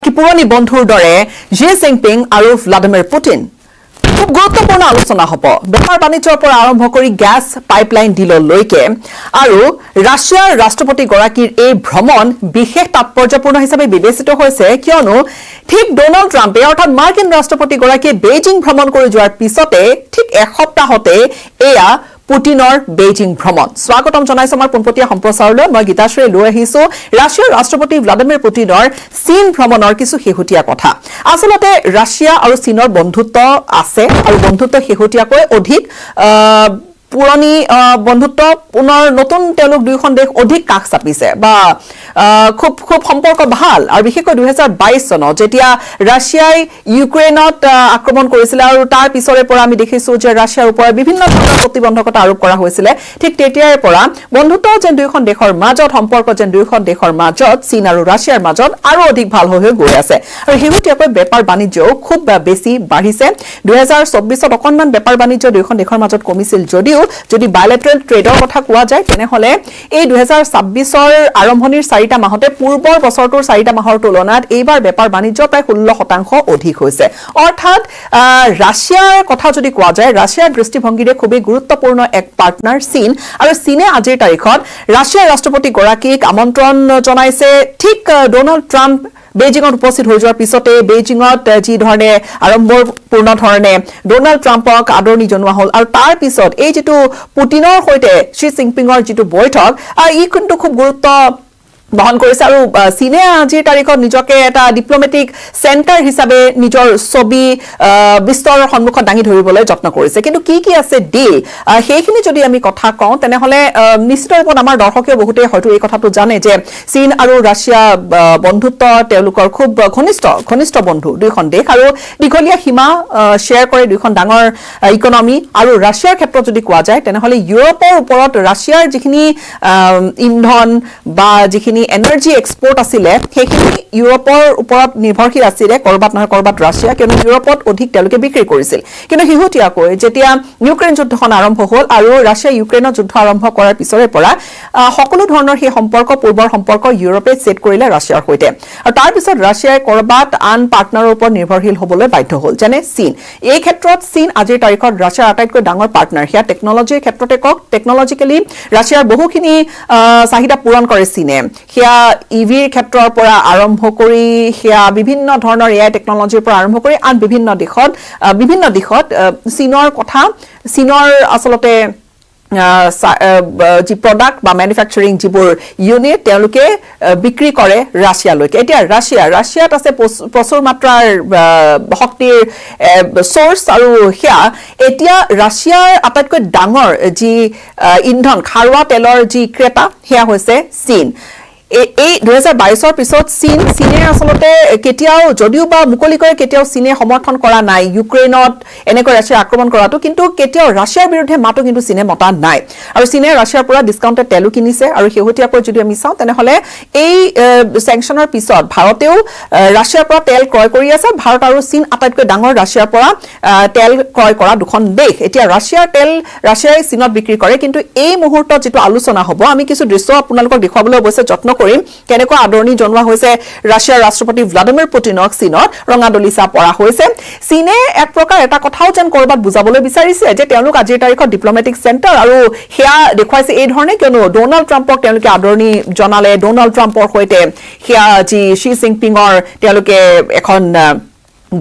কি পুৰণি বন্ধুৰ দৰে জি জিনপিং আৰু ভ্লাদিমিৰ পুটিন খুব গুৰুত্বপূৰ্ণ আলোচনা হ'ব বেপাৰ বাণিজ্যৰ পৰা আৰম্ভ কৰি গ্যাস পাইপলাইন ডিললৈকে আৰু ৰাছিয়াৰ ৰাষ্ট্ৰপতিগৰাকীৰ এই ভ্ৰমণ বিশেষ তাৎপৰ্যপূৰ্ণ হিচাপে বিবেচিত হৈছে কিয়নো ঠিক ডোনাল্ড ট্ৰাম্পে অৰ্থাৎ মাৰ্কিন ৰাষ্ট্ৰপতিগৰাকীয়ে বেইজিং ভ্ৰমণ কৰি যোৱাৰ পিছতে ঠিক এসপ্তাহতে এয়া পুটিনৰ বেইজিং ভ্ৰমণ স্বাগতম জনাইছো আমাৰ পোনপটীয়া সম্প্ৰচাৰলৈ মই গীতাশ্ৰী লৈ আহিছো ৰাছিয়াৰ ৰাষ্ট্ৰপতি ভ্লাদিমিৰ পুটিনৰ চীন ভ্ৰমণৰ কিছু শেহতীয়া কথা আচলতে ৰাছিয়া আৰু চীনৰ বন্ধুত্ব আছে আৰু বন্ধুত্ব শেহতীয়াকৈ অধিক পুৰণি বন্ধুত্ব পুনৰ নতুন তেওঁলোক দুইখন দেশ অধিক কাষ চাপিছে বা খুব খুব সম্পৰ্ক ভাল আৰু বিশেষকৈ 2022 চনত যেতিয়া ৰাছিয়াই ইউক্ৰেইনত আক্ৰমণ কৰিছিল আৰু তাৰ পিছৰে পৰা আমি দেখিছো যে ৰাছিয়াৰ ওপৰত বিভিন্ন ধৰণৰ প্ৰতিবন্ধকতা আৰোপ কৰা হৈছিল ঠিক তেতিয়াৰ পৰা বন্ধুত্ব যেন দুইখন দেশৰ মাজত সম্পৰ্ক যেন দুইখন দেশৰ মাজত চীন আৰু ৰাছিয়াৰ মাজত আৰু অধিক ভাল হৈ গৈ আছে আৰু শেহতীয়াকৈ বেপাৰ বাণিজ্যও খুব বেছি বাঢ়িছে 2024 অকনমান বেপাৰ বাণিজ্য দুইখন দেশৰ মাজত কমিছিল যদিও যদি বাইলেটাৰেল ট্ৰেডৰ কথা কোৱা যায় তেনেহলে এই 2026ৰ আৰম্ভণিৰ 4টা মাহতে পূৰ্বৰ বছৰটোৰ 4টা মাহৰ তুলনাত এইবাৰ বেপাৰ বাণিজ্য প্ৰায় 16% অধিক হৈছে অৰ্থাৎ ৰাছিয়াৰ কথা যদি কোৱা যায় ৰাছিয়াৰ দৃষ্টিভংগীৰে খুবেই গুৰুত্বপূৰ্ণ এক পাৰ্টনাৰ চীন আৰু চীনে আজিৰ তাৰিখত ৰাছিয়াৰ ৰাষ্ট্ৰপতি গৰাকীক আমন্ত্ৰণ জনাইছে ঠিক ডোনাল্ড ট্ৰাম্প বেইজিঙত উপস্থিত হৈ যোৱাৰ পিছতে বেইজিঙত যি ধৰণে আড়ম্বৰপূৰ্ণ ধৰণে ডোনাল্ড ট্ৰাম্পক আদৰণি জনোৱা হ'ল আৰু তাৰ পিছত এই যেটো পুটিনৰ সৈতে জি জিনপিঙৰ যেটো বৈঠক ই কিন্তু খুব গুৰুত্ব বহন কৰিছে আৰু চীনে আজিৰ তাৰিখত নিজকে এটা ডিপ্লোমেটিক সেন্টাৰ হিচাপে নিজৰ ছবি বিস্তৰ সন্মুখত দাঙি ধৰিবলৈ যত্ন কৰিছে কিন্তু কি আছে ডিল সেইখিনি যদি আমি কথা কওঁ তেনেহলে নিশ্চিত ৰূপত আমাৰ দৰ্শকে বহুতে হয়তো এই কথাটো জানে যে চীন আৰু ৰাছিয়া বন্ধুত্ব তেওঁলোকৰ খুব ঘনিষ্ঠ বন্ধু দুইখন দেশ আৰু দীঘলীয়া সীমা শেয়াৰ কৰে দুইখন ডাঙৰ ইকোনমি আৰু ৰাছিয়াৰ ক্ষেত্ৰত যদি কোৱা যায় তেনেহলে ইউৰোপৰ ওপৰত ৰাছিয়াৰ যিখিনি ইন্ধন বা যিখিনি এনাৰ্জি এক্সপোৰ্ট আছিলে সেইখিনি ইউৰোপৰ ওপৰত নিৰ্ভৰশীল আছিলে কৰবাত নহয় কৰবাত ৰাছিয়া কিয়নো ইউৰোপত অধিক তেওঁলোকে বিক্ৰী কৰিছিল কিন্তু শেহতীয়াকৈ যেতিয়া ইউক্ৰেইন যুদ্ধখন আৰম্ভ হ'ল আৰু ৰাছিয়া ইউক্ৰেইনৰ যুদ্ধ আৰম্ভ কৰাৰ পিছৰে পৰা সকলো ধৰণৰ সেই সম্পৰ্ক পূৰ্বৰ সম্পৰ্ক ইউৰোপে সেট কৰিলে ৰাছিয়াৰ সৈতে আৰু তাৰ পিছত ৰাছিয়াই কৰবাত আন পাৰ্টনাৰৰ ওপৰত নিৰ্ভৰশীল হ'বলৈ বাধ্য হ'ল যেনে চীন এই ক্ষেত্ৰত চীন আজিৰ তাৰিখত ৰাছিয়াৰ আটাইতকৈ ডাঙৰ পাৰ্টনাৰ হিয়া টেকনলজিৰ ক্ষেত্ৰতে কক টেকনলজিক্যালি ৰাছিয়াৰ বহুখিনি চাহিদা পূৰণ কৰে চীনে হিয়া ইভিৰ ক্ষেত্ৰৰ পৰা আৰম্ভ কৰি হিয়া বিভিন্ন ধৰণৰ এআই টেকনলজিৰ পৰা আৰম্ভ কৰি আন বিভিন্ন দিশত চীনৰ আচলতে যি প্ৰডাক্ট বা ম্যানুফ্যাকচাৰিং যিবোৰ ইউনিট তেওঁলোকে বিক্ৰী কৰে ৰাছিয়ালৈকে এতিয়া ৰাছিয়াত আছে প্ৰচুৰ মাত্ৰাৰ শক্তিৰ সোৰ্স আৰু হিয়া এতিয়া ৰাছিয়াৰ আটাইতকৈ ডাঙৰ যি ইন্ধন খাৰুৱা তেলৰ যি ক্ৰেতা হিয়া হৈছে চীন এই 2022ৰ পিছত চীনে আচলতে কেতিয়াও যদিও বা মুকলিকৈ কেতিয়াও চীনে সমৰ্থন কৰা নাই ইউক্ৰেইনত এনেকৈ ৰাছিয়া আক্ৰমণ কৰাটো কিন্তু কেতিয়াও ৰাছিয়াৰ বিৰুদ্ধে মাতো কিন্তু চীনে মতা নাই আৰু চীনে ৰাছিয়াৰ পৰা ডিসকাউন্টেড তেলো কিনিছে আৰু শেহতীয়াকৈ যদি আমি চাওঁ তেনেহলে এই স্যাংচনৰ পিছত ভাৰতেও ৰাছিয়াৰ পৰা তেল ক্ৰয় কৰি আছে ভাৰত আৰু চীন আটাইতকৈ ডাঙৰ ৰাছিয়াৰ পৰা তেল ক্ৰয় কৰা দুখন দেশ এতিয়া ৰাছিয়াই চীনত বিক্ৰী কৰে কিন্তু এই মুহূৰ্তত যেটো আলোচনা হ'ব আমি কিছু দৃশ্য আপোনালোকক দেখুৱাবলৈ অৱশ্যে যত্ন কৰিম কেনেকৈ আদৰণি জনোৱা হৈছে ৰাছিয়াৰ ৰাষ্ট্ৰপতি ভ্লাদিমিৰ পুটিনক চীনত ৰঙাদলিচা পৰা হৈছে চীনে এক প্ৰকাৰ এটা কথাও যেন কৰবাত বুজাবলৈ বিচাৰিছে যে তেওঁলোক আজিৰ তাৰিখত ডিপ্লোমেটিক সেন্টাৰ আৰু হিয়া দেখুৱাইছে এই ধৰণে কিয়নো ডোনাল্ড ট্ৰাম্পক তেওঁলোকে আদৰণি জনালে ডোনাল্ড ট্ৰাম্পৰ সৈতে হিয়া জি জিনপিঙৰ তেওঁলোকে এখন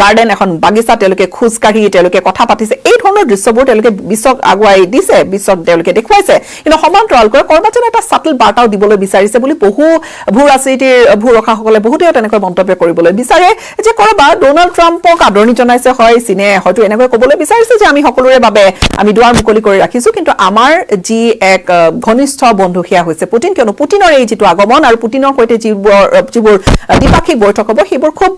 গাৰ্ডেন এখন বাগিচা তেওঁলোকে খুজকাঢ়ি তেওঁলোকে কথা পাতিছে এই ধৰণৰ দৃশ্যবোৰ তেওঁলোকে বিশ্বক আগুৱাই দিছে বিশ্বক তেওঁলোকে দেখুৱাইছে কিন্তু সমান্তৰালকৈ কৰবাত যেন এটা সাটল বাৰ্তাও দিবলৈ বিচাৰিছে বুলি বহু ভূৰখাসকলে বহুতে তেনেকৈ মন্তব্য কৰিবলৈ বিচাৰে যে কৰবাত ডোনাল্ড ট্ৰাম্পক আদৰণি জনাইছে হয় চীনে হয়তো এনেকৈ ক'বলৈ বিচাৰিছে যে আমি সকলোৰে বাবে আমি দুৱাৰ মুকলি কৰি ৰাখিছো কিন্তু আমাৰ যি এক ঘনিষ্ঠ বন্ধু হিয়া হৈছে পুটিন কিয়নো পুটিনৰ এই যেটো আগমন আৰু পুটিনৰ সৈতে যিবোৰ দ্বিপাক্ষিক বৈঠক হ'ব সেইবোৰ খুব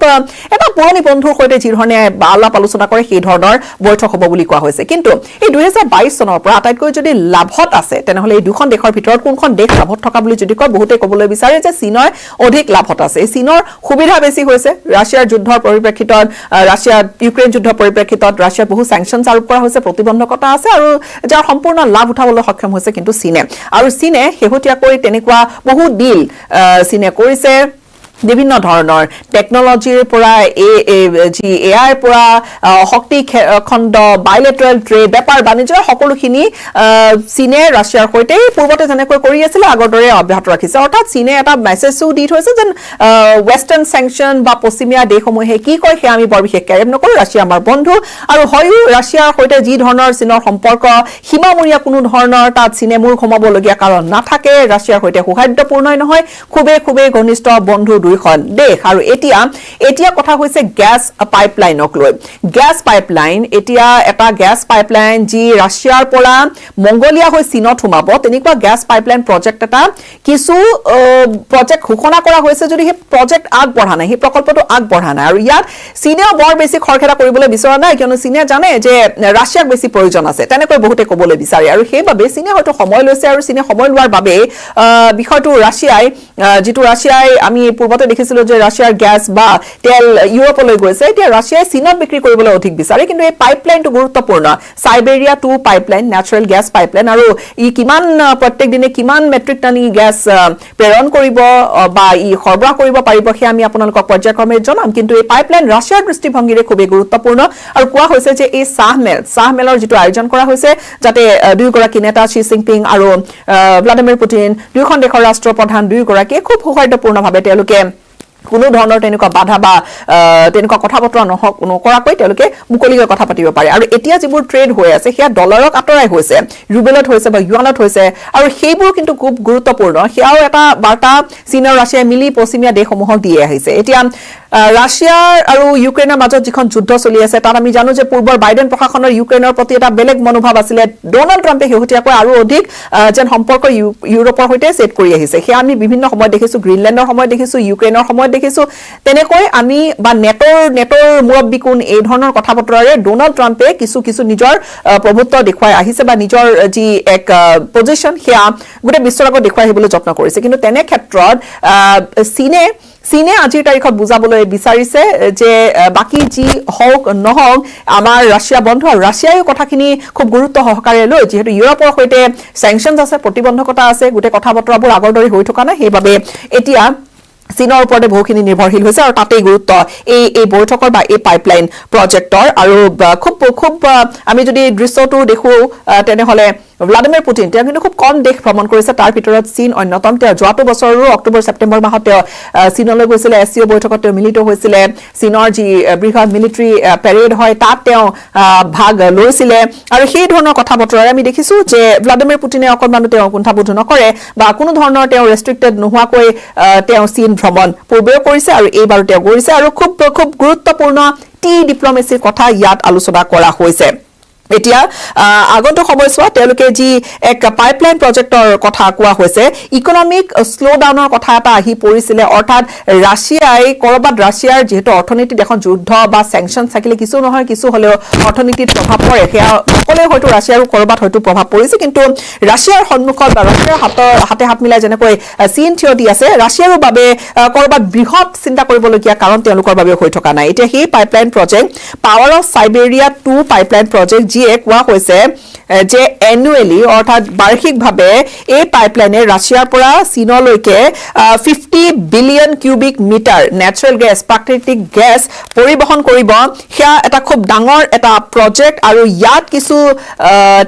এটা পুৰণি বন্ধু সৈতে যি ধৰণে আলাপ আলোচনা কৰে সেই ধৰণৰ বৈঠক হ'ব বুলি কোৱা হৈছে কিন্তু এই 2022 চনৰ পৰা আটাইতকৈ যদি লাভত আছে তেনেহলে এই দুখন দেশৰ ভিতৰত কোনখন দেশ লাভত থকা বুলি যদি কয় বহুতে ক'বলৈ বিচাৰে যে চীনৰ অধিক লাভত আছে এই চীনৰ সুবিধা বেছি হৈছে ৰাছিয়াৰ যুদ্ধৰ পৰিপ্ৰেক্ষিতত ইউক্ৰেইন যুদ্ধৰ পৰিপ্ৰেক্ষিতত ৰাছিয়াৰ বহু স্যাংচনছ আৰোপ কৰা হৈছে প্ৰতিবন্ধকতা আছে আৰু যাৰ সম্পূৰ্ণ লাভ উঠাবলৈ সক্ষম হৈছে কিন্তু চীনে শেহতীয়াকৈ তেনেকুৱা বহু ডিল চীনে কৰিছে বিভিন্ন ধৰণৰ টেকনলজিৰ পৰা যি এআইৰ পৰা শক্তি খণ্ড বাইলেটাৰেল ট্ৰেড বেপাৰ বাণিজ্যৰ সকলোখিনি চীনে ৰাছিয়াৰ সৈতে পূৰ্বতে যেনেকৈ কৰি আছিলে আগৰ দৰে অব্যাহত ৰাখিছে অৰ্থাৎ চীনে এটা মেছেজো দি থৈছে যেন ৱেষ্টাৰ্ণ চেংচন বা পশ্চিমীয়া দেশসমূহে কি কয় সেয়া আমি বৰ বিশেষ কেয়াৰ নকৰোঁ ৰাছিয়া আমাৰ বন্ধু আৰু হয়ো ৰাছিয়াৰ সৈতে যি ধৰণৰ চীনৰ সম্পৰ্ক সীমামূৰীয়া কোনো ধৰণৰ তাত চীনে মূৰ ঘমাবলগীয়া কাৰণ নাথাকে ৰাছিয়াৰ সৈতে সৌহাৰ্দ্যপূৰ্ণই নহয় খুবেই ঘনিষ্ঠ বন্ধু দুইখন দেশ আৰু এতিয়া কথা হৈছে গেছ পাইপলাইনক লৈ গেছ পাইপলাইন এতিয়া এটা গেছ পাইপলাইন যি ৰাছিয়াৰ পৰা মংগোলিয়া হৈ চীনত সোমাব তেনেকুৱা গেছ পাইপলাইন প্ৰজেক্ট এটা কিছু প্ৰজেক্ট ঘোষণা কৰা হৈছে যদি সেই প্ৰজেক্ট আগবঢ়া নাই সেই প্ৰকল্পটো আগবঢ়া নাই আৰু ইয়াত চীনেও বৰ বেছি খৰখেদা কৰিবলৈ বিচৰা নাই কিয়নো চীনে জানে যে ৰাছিয়াক বেছি প্ৰয়োজন আছে তেনেকৈ বহুতে ক'বলৈ বিচাৰে আৰু সেইবাবে চীনে হয়তো সময় লৈছে আৰু চীনে সময় লোৱাৰ বাবে বিষয়টো ৰাছিয়াই আমি পূৰ্বতে দেখিছিলো যে ৰাছিয়াৰ গেছ বা তেল ইউৰোপলৈ গৈছে এতিয়া ৰাছিয়াই চীনত বিক্ৰী কৰিবলৈ অধিক বিচাৰে কিন্তু এই পাইপলাইনটো গুৰুত্বপূৰ্ণ সাইবেৰিয়া 2 পাইপলাইন নেচাৰেল গেছ পাইপলাইন আৰু ই কিমান প্ৰত্যেক দিনে কিমান মেট্ৰিক টন গেছ প্ৰেৰণ কৰিব বা ই সৰবৰাহ কৰিব পাৰিব সেয়া আমি আপোনালোকক পৰ্যায়ক্ৰমে জনাম কিন্তু এই পাইপলাইন ৰাছিয়াৰ দৃষ্টিভংগীৰে খুবেই গুৰুত্বপূৰ্ণ আৰু কোৱা হৈছে যে এই চাহমেলৰ যিটো আয়োজন কৰা হৈছে যাতে দুয়োগৰাকী নেতা শ্বি জিনপিং আৰু ভ্লাদিমিৰ পুটিন দুয়োখন দেশৰ ৰাষ্ট্ৰপ্ৰধান দুয়োগৰাকীয়ে খুব সৌহাৰ্দ্যপূৰ্ণভাৱে তেওঁলোকে কোনো ধৰণৰ তেনেকুৱা বাধা বা তেনেকুৱা কথা বতৰা নকৰাকৈ তেওঁলোকে মুকলিকৈ কথা পাতিব পাৰে আৰু এতিয়া যিবোৰ ট্ৰেড হৈ আছে সেয়া ডলাৰক আঁতৰাই হৈছে ৰুবেলত হৈছে বা ইউৱানত হৈছে আৰু সেইবোৰ কিন্তু খুব গুৰুত্বপূৰ্ণ সেয়াও এটা বাৰ্তা চীন আৰু ৰাছিয়াই মিলি পশ্চিমীয়া দেশসমূহক দিয়ে আহিছে এতিয়া ৰাছিয়াৰ আৰু ইউক্ৰেইনৰ মাজত যিখন যুদ্ধ চলি আছে তাত আমি জানো যে পূৰ্বৰ বাইডেন প্ৰশাসনৰ ইউক্ৰেইনৰ প্ৰতি এটা বেলেগ মনোভাৱ আছিলে ডোনাল্ড ট্ৰাম্পে শেহতীয়াকৈ আৰু অধিক যেন সম্পৰ্ক ইউৰোপৰ সৈতে ছেট কৰি আহিছে সেয়া আমি বিভিন্ন সময়ত দেখিছো গ্ৰীণলেণ্ডৰ সময়ত দেখিছো ইউক্ৰেইনৰ সময়ত দেখিছো তেনেকৈ আমি বা নেটৰ মুৰব্বী কোন এই ধৰণৰ কথা বতৰাৰে ডোনাল্ড ট্ৰাম্পে কিছু নিজৰ প্ৰভুত্ব দেখুৱাই আহিছে বা নিজৰ যি এক পজিশন সেয়া গোটেই বিশ্বৰ আগত দেখুৱাই আহিবলৈ যত্ন কৰিছে কিন্তু তেনে ক্ষেত্ৰত চীনে আজিৰ তাৰিখত বুজাবলৈ বিচাৰিছে যে বাকি যি হওক নহওক আমাৰ ৰাছিয়া বন্ধু আৰু ৰাছিয়াই কথাখিনি খুব গুৰুত্ব সহকাৰে লৈ যিহেতু ইউৰোপৰ সৈতে চেংচনছ আছে প্ৰতিবন্ধকতা আছে গোটেই কথা বতৰাবোৰ আগৰ দৰে হৈ থকা নাই সেইবাবে এতিয়া চীনৰ ওপৰতে বহুখিনি নিৰ্ভৰশীল হৈছে আৰু তাতেই গুৰুত্ব এই বৈঠকৰ বা এই পাইপলাইন প্ৰজেক্টৰ আৰু খুব আমি যদি দৃশ্যটো দেখো তেনেহলে ভ্লাদিমিৰ পুটিন তেওঁ কিন্তু খুব কম দেশ ভ্ৰমণ কৰিছে তাৰ ভিতৰত চীন অন্যতম তেওঁ যোৱাটো বছৰৰ অক্টোবৰ ছেপ্টেম্বৰ মাহত তেওঁ চীনলৈ গৈছিলে এছচিঅ বৈঠকত তেওঁ মিলিত হৈছিলে চীনৰ যি বৃহৎ মিলিটাৰী পেৰেড হয় তাত তেওঁ ভাগ লৈছিলে আৰু সেই ধৰণৰ কথা বতৰাৰে আমি দেখিছো যে ভ্লাদিমিৰ পুটিনে অকণমানো তেওঁ কুণ্ঠাবোধ নকৰে বা কোনো ধৰণৰ তেওঁ ৰেষ্ট্ৰিক্টেড নোহোৱাকৈ তেওঁ চীন ভ্ৰমণ পূৰ্বেও কৰিছে আৰু এইবাৰো তেওঁ কৰিছে আৰু খুব গুৰুত্বপূৰ্ণ ডিপ্ল'মেচিৰ কথা ইয়াত আলোচনা কৰা হৈছে এতিয়া আগন্তুক সময়ছোৱা তেওঁলোকে যি এক পাইপলাইন প্ৰজেক্টৰ কথা কোৱা হৈছে ইকনমিক শ্লোডাউনৰ কথা এটা আহি পৰিছিলে অৰ্থাৎ ৰাছিয়াৰ যেহেতু অৰ্থনীতিত এখন যুদ্ধ বা চেংচন থাকিলে কিছু নহয় কিছু হলেও অৰ্থনীতিত প্ৰভাৱ পৰে সেয়া সকলোৱে হয়তো ৰাছিয়াৰো কৰবাত হয়তো প্ৰভাৱ পৰিছে কিন্তু ৰাছিয়াৰ সন্মুখত বা ৰাছিয়াৰ হাতে হাত মিলাই যেনেকৈ চীন থিয় দি আছে ৰাছিয়াৰো বাবে কৰবাত বৃহৎ চিন্তা কৰিবলগীয়া কাৰণ তেওঁলোকৰ বাবে হৈ থকা নাই এতিয়া সেই pipeline project power of Siberia 2 pipeline project যিয়ে কোৱা হৈছে যে এনুৱেলি অৰ্থাৎ বাৰ্ষিকভাৱে এই পাইপলাইনে ৰাছিয়াৰ পৰা চীনলৈকে 50 billion cubic metre natural gas প্ৰাকৃতিক গেছ পৰিবহন কৰিব সেয়া এটা খুব ডাঙৰ এটা প্ৰজেক্ট আৰু ইয়াত কিছু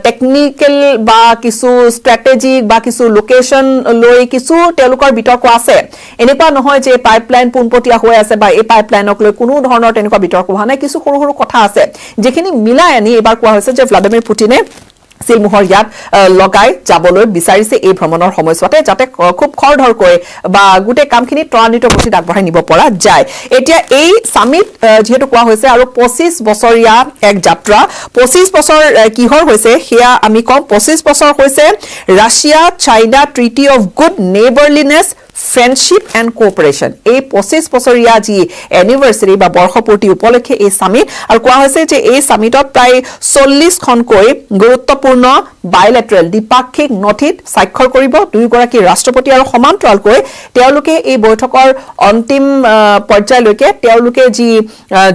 টেকনিক্যাল বা কিছু ষ্ট্ৰেটেজিক বা কিছু লোকেশন লৈ কিছু তেওঁলোকৰ বিতৰ্ক আছে এনেকুৱা নহয় যে পাইপলাইন পোনপটীয়া হৈ আছে বা এই পাইপলাইনক লৈ কোনো ধৰণৰ তেনেকুৱা বিতৰ্ক হোৱা নাই কিছু সৰু কথা আছে যেখিনি মিলাই আনি এবাৰ কোৱা হৈছে যে ভ্লাদিমিৰ পুটিনে সিলমোহৰ ইয়াত লগাই যাবলৈ বিচাৰিছে এই ভ্ৰমণৰ সময়ছোৱাতে যাতে খুব খৰধৰকৈ বা গোটেই কামখিনি ত্বৰান্বিত গতিত আগবঢ়াই নিব পৰা যায় এতিয়া এই সামিট যেহেতু কোৱা হৈছে আৰু 25 বছৰীয়া এক যাত্ৰা 25 বছৰ কিহৰ হৈছে সেয়া আমি কম 25 বছৰ হৈছে Russia China treaty of good neighbourliness friendship and cooperation এই 25 বছৰীয়া যি এনিভাৰ্চাৰী বা বৰ্ষপূৰ্তি উপলক্ষে এই সামিট আৰু কোৱা হৈছে যে এই সামিটত প্ৰায় 40 খনকৈ গুৰুত্বপূৰ্ণ বাইলেটাৰেল দ্বিপাক্ষিক নথিত স্বাক্ষৰ কৰিব দুয়োগৰাকী ৰাষ্ট্ৰপতি আৰু সমান্তৰালকৈ তেওঁলোকে এই বৈঠকৰ অন্তিম পৰ্যায়লৈকে তেওঁলোকে যি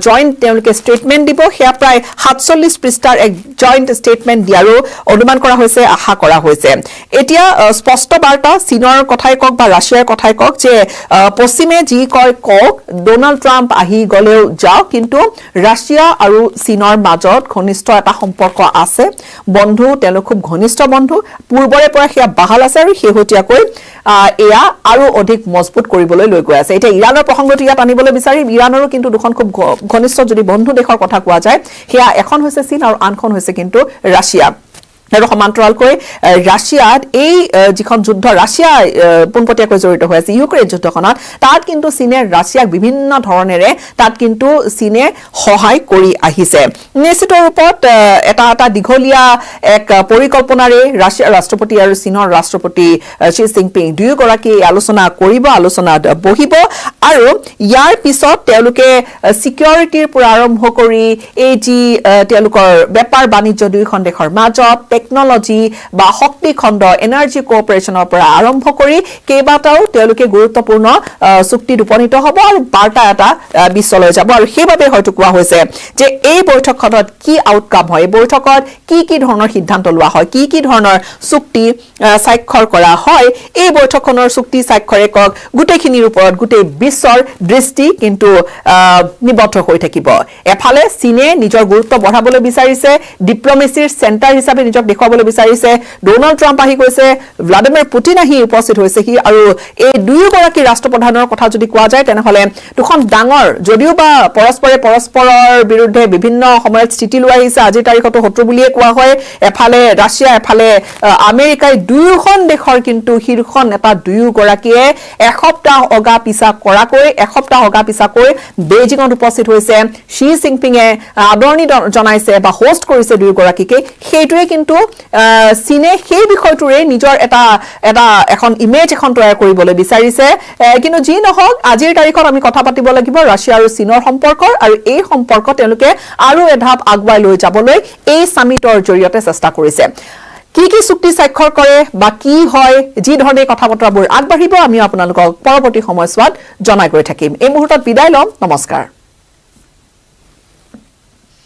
জইণ্ট তেওঁলোকে ষ্টেটমেণ্ট দিব সেয়া প্ৰায় 47 পৃষ্ঠাৰ এক জইণ্ট ষ্টেটমেণ্ট দিয়াৰো অনুমান কৰা হৈছে আশা কৰা হৈছে এতিয়া স্পষ্ট বাৰ্তা চীনৰ কথাই কওক বা ৰাছিয়াৰ কথাই কওক যে পশ্চিমে যি কয় কওক, ডোনাল্ড ট্ৰাম্প আহি গ'লেও যাওক, কিন্তু ৰাছিয়া আৰু চীনৰ মাজত ঘনিষ্ঠ এটা সম্পৰ্ক আছে, বন্ধু, তেওঁলোক খুব ঘনিষ্ঠ বন্ধু, পূৰ্বৰে পৰা সেয়া বাহাল আছে আৰু শেহতীয়াকৈ এয়া আৰু অধিক মজবুত কৰিবলৈ লৈ গৈ আছে। এতিয়া ইৰাণৰ প্ৰসংগটো ইয়াত আনিবলৈ বিচাৰিম। ইৰাণৰো কিন্তু দুখন খুব ঘনিষ্ঠ যদি বন্ধু দেশৰ কথা কোৱা যায়, সেয়া এখন হৈছে চীন আৰু আনখন হৈছে কিন্তু ৰাছিয়া। আৰু সমান্তৰালকৈ ৰাছিয়াত এই যিখন যুদ্ধ ৰাছিয়া পোনপটীয়াকৈ জড়িত হৈ আছে ইউক্ৰেইন যুদ্ধখনত, তাত কিন্তু চীনে ৰাছিয়াক বিভিন্ন ধৰণেৰে তাত কিন্তু চীনে সহায় কৰি আহিছে। নিশ্চিত ৰূপত এটা দীঘলীয়া এক পৰিকল্পনাৰে ৰাছিয়াৰ ৰাষ্ট্ৰপতি আৰু চীনৰ ৰাষ্ট্ৰপতি শ্বি জিনপিং দুয়োগৰাকী আলোচনা কৰিব, আলোচনাত বহিব আৰু ইয়াৰ পিছত তেওঁলোকে ছিকিউৰিটিৰ পৰা আৰম্ভ কৰি এই যি তেওঁলোকৰ বেপাৰ বাণিজ্য দুয়োখন দেশৰ মাজত, টেকনলজি বা শক্তি খণ্ড, এনাৰ্জি কোঅপাৰেশ্যনৰ পৰা আৰম্ভ কৰি কেইবাটাও তেওঁলোকে গুৰুত্বপূৰ্ণ চুক্তিত উপনীত হ'ব আৰু বাৰ্তা এটা বিশ্বলৈ যাব। আৰু সেইবাবে হয়তো কোৱা হৈছে যে এই বৈঠকখনত কি আউটকাম হয়, এই বৈঠকত কি ধৰণৰ সিদ্ধান্ত লোৱা হয়, কি ধৰণৰ চুক্তি স্বাক্ষৰ কৰা হয়, এই বৈঠকখনৰ চুক্তি স্বাক্ষৰে কওক গোটেইখিনিৰ ওপৰত গোটেই বিশ্বৰ দৃষ্টি কিন্তু নিবদ্ধ হৈ থাকিব। এফালে চীনে নিজৰ গুৰুত্ব বঢ়াবলৈ বিচাৰিছে, ডিপ্ল'মেচিৰ চেণ্টাৰ হিচাপে নিজক দেখুৱাবলৈ বিচাৰিছে, ডোনাল্ড ট্ৰাম্প আহি গৈছে, ভ্লাডিমিৰ পুটিন আহি উপস্থিত হৈছেহি, আৰু এই দুয়োগৰাকী ৰাষ্ট্ৰপ্ৰধানৰ কথা যদি কোৱা যায় তেনেহ'লে দুখন ডাঙৰ, যদিও বা পৰস্পৰে পৰস্পৰৰ বিৰুদ্ধে বিভিন্ন সময়ত স্থিতি লৈ আহিছে, আজিৰ তাৰিখতো শত্ৰু বুলিয়ে কোৱা হয়, এফালে ৰাছিয়া এফালে আমেৰিকাই, দুয়োখন দেশৰ কিন্তু শীৰ্ষ নেতা দুয়োগৰাকীয়ে এসপ্তাহ অগা পিছাকৈ বেইজিঙত উপস্থিত হৈছে। শ্বি জিনপিঙে আদৰণি জনাইছে বা হোষ্ট কৰিছে দুয়োগৰাকীকে। সেইটোৱে কিন্তু চীনে সেই বিষয়টোৰে নিজৰ এখন ইমেজ এখন তৈয়াৰ কৰিবলৈ বিচাৰিছে। কিন্তু যি নহওক আজিৰ তাৰিখত আমি কথা পাতিব লাগিব ৰাছিয়া আৰু চীনৰ সম্পৰ্কৰ, আৰু এই সম্পৰ্ক তেওঁলোকে আৰু এধাপ আগুৱাই লৈ যাবলৈ এই সামিটৰ জৰিয়তে চেষ্টা কৰিছে। কি চুক্তি স্বাক্ষৰ কৰে বা কি হয়, যি ধৰণে কথা বতৰাবোৰ আগবাঢ়িব আমি আপোনালোকক পৰৱৰ্তী সময়ছোৱাত জনাই গৈ থাকিম। এই মুহূৰ্তত বিদায় ল'ম, নমস্কাৰ।